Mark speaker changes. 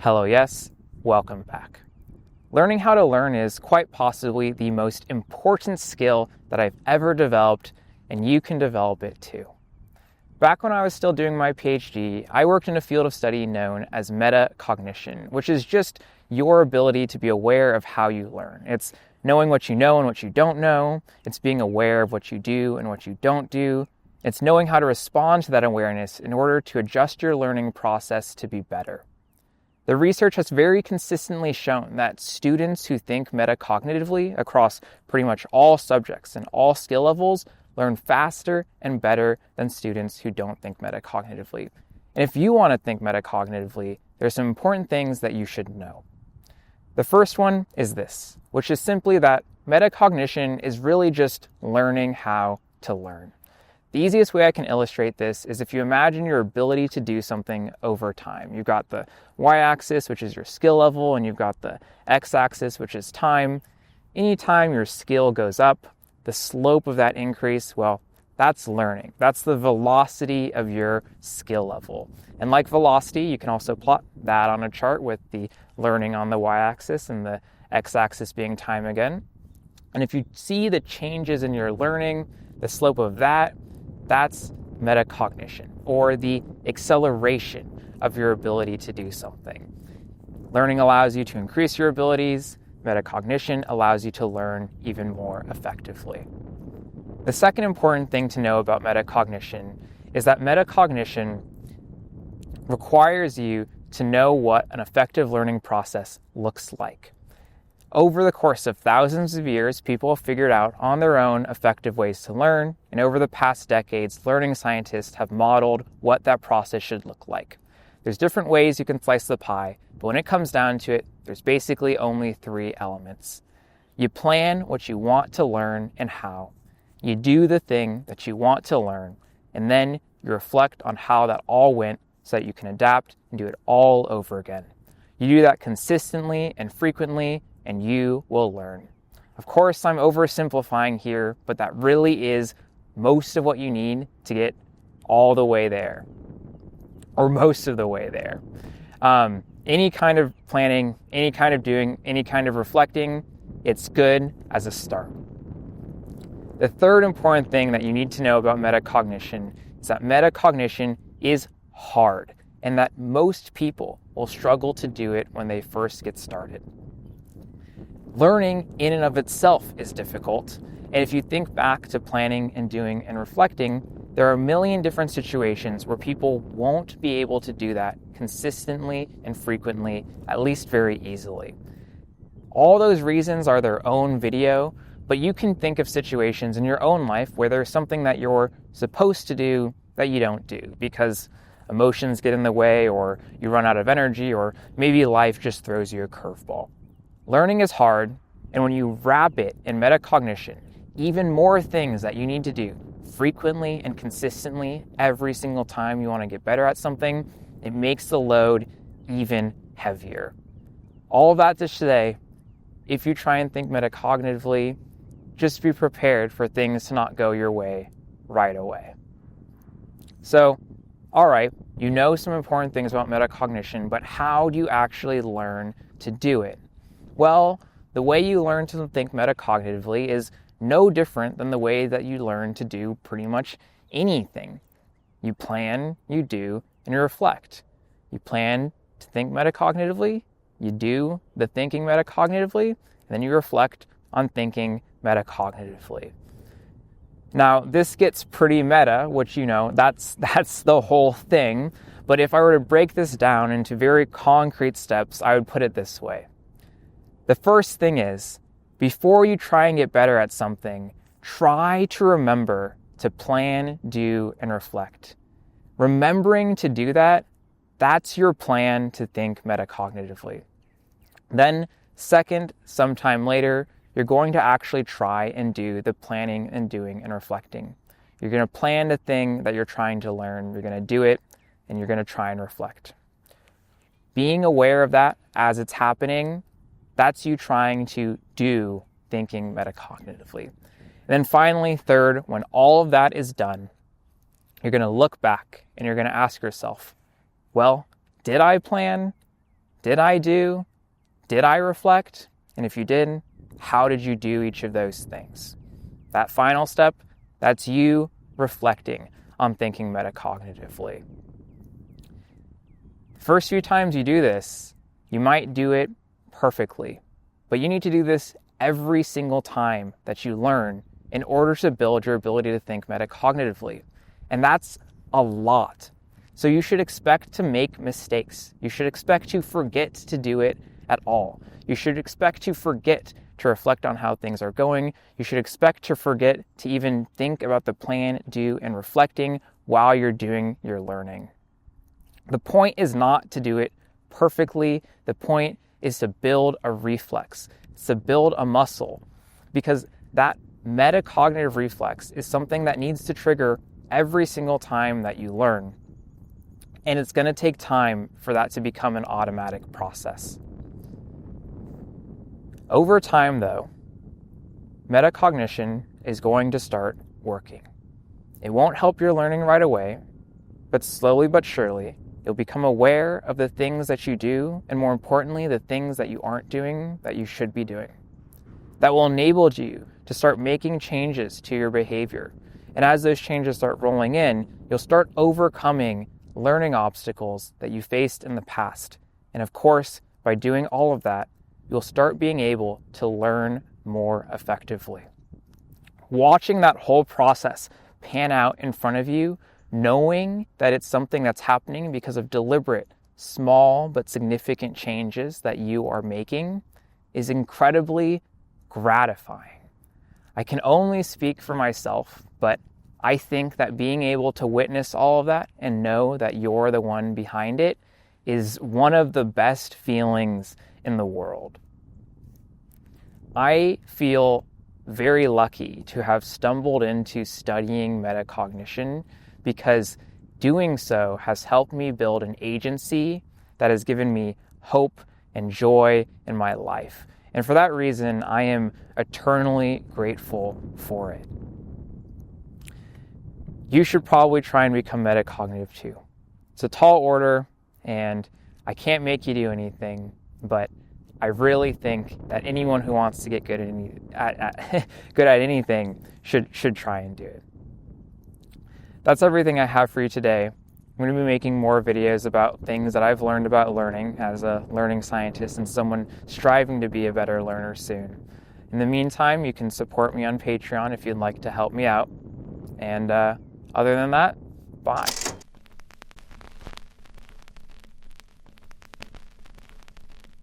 Speaker 1: Hello, yes, welcome back. Learning how to learn is quite possibly the most important skill that I've ever developed, and you can develop it too. Back when I was still doing my PhD, I worked in a field of study known as metacognition, which is just your ability to be aware of how you learn. It's knowing what you know and what you don't know. It's being aware of what you do and what you don't do. It's knowing how to respond to that awareness in order to adjust your learning process to be better. The research has very consistently shown that students who think metacognitively across pretty much all subjects and all skill levels learn faster and better than students who don't think metacognitively. And if you want to think metacognitively, there's some important things that you should know. The first one is this, which is simply that metacognition is really just learning how to learn. The easiest way I can illustrate this is if you imagine your ability to do something over time. You've got the y-axis, which is your skill level, and you've got the x-axis, which is time. Anytime your skill goes up, the slope of that increase, well, that's learning. That's the velocity of your skill level. And like velocity, you can also plot that on a chart with the learning on the y-axis and the x-axis being time again. And if you see the changes in your learning, the slope of that, that's metacognition, or the acceleration of your ability to do something. Learning allows you to increase your abilities. Metacognition allows you to learn even more effectively. The second important thing to know about metacognition is that metacognition requires you to know what an effective learning process looks like. Over the course of thousands of years, people have figured out on their own effective ways to learn, and over the past decades, learning scientists have modeled what that process should look like. There's different ways you can slice the pie, but when it comes down to it, there's basically only three elements. You plan what you want to learn and how. You do the thing that you want to learn, and then you reflect on how that all went so that you can adapt and do it all over again. You do that consistently and frequently, and you will learn. Of course, I'm oversimplifying here, but that really is most of what you need to get all the way there, or most of the way there. Any kind of planning, any kind of doing, any kind of reflecting, it's good as a start. The third important thing that you need to know about metacognition is that metacognition is hard, and that most people will struggle to do it when they first get started. Learning in and of itself is difficult, and if you think back to planning and doing and reflecting, there are a million different situations where people won't be able to do that consistently and frequently, at least very easily. All those reasons are their own video, but you can think of situations in your own life where there's something that you're supposed to do that you don't do because emotions get in the way, or you run out of energy, or maybe life just throws you a curveball. Learning is hard, and when you wrap it in metacognition, even more things that you need to do frequently and consistently every single time you want to get better at something, it makes the load even heavier. All of that to say, if you try and think metacognitively, just be prepared for things to not go your way right away. So, all right, you know some important things about metacognition, but how do you actually learn to do it? Well, the way you learn to think metacognitively is no different than the way that you learn to do pretty much anything. You plan, you do, and you reflect. You plan to think metacognitively, you do the thinking metacognitively, and then you reflect on thinking metacognitively. Now, this gets pretty meta, which, that's the whole thing. But if I were to break this down into very concrete steps, I would put it this way. The first thing is, before you try and get better at something, try to remember to plan, do, and reflect. Remembering to do that, that's your plan to think metacognitively. Then, second, sometime later, you're going to actually try and do the planning and doing and reflecting. You're going to plan the thing that you're trying to learn, you're going to do it, and you're going to try and reflect. Being aware of that as it's happening, that's you trying to do thinking metacognitively. And then finally, third, when all of that is done, you're going to look back and you're going to ask yourself, well, did I plan? Did I do? Did I reflect? And if you did, how did you do each of those things? That final step, that's you reflecting on thinking metacognitively. First few times you do this, you might do it perfectly, but you need to do this every single time that you learn in order to build your ability to think metacognitively. And that's a lot. So you should expect to make mistakes. You should expect to forget to do it at all. You should expect to forget to reflect on how things are going. You should expect to forget to even think about the plan, do, and reflecting while you're doing your learning. The point is not to do it perfectly. The point is to build a reflex. It's to build a muscle, because that metacognitive reflex is something that needs to trigger every single time that you learn. And it's going to take time for that to become an automatic process. Over time, though, metacognition is going to start working. It won't help your learning right away, but slowly but surely, you'll become aware of the things that you do, and more importantly, the things that you aren't doing that you should be doing. That will enable you to start making changes to your behavior. And as those changes start rolling in, you'll start overcoming learning obstacles that you faced in the past. And of course, by doing all of that, you'll start being able to learn more effectively. Watching that whole process pan out in front of you, knowing that it's something that's happening because of deliberate, small but significant changes that you are making, is incredibly gratifying. I can only speak for myself, but I think that being able to witness all of that and know that you're the one behind it is one of the best feelings in the world. I feel very lucky to have stumbled into studying metacognition, because doing so has helped me build an agency that has given me hope and joy in my life. And for that reason, I am eternally grateful for it. You should probably try and become metacognitive too. It's a tall order, and I can't make you do anything, but I really think that anyone who wants to get good at anything should try and do it. That's everything I have for you today. I'm going to be making more videos about things that I've learned about learning as a learning scientist and someone striving to be a better learner soon. In the meantime, you can support me on Patreon if you'd like to help me out. And other than that, bye.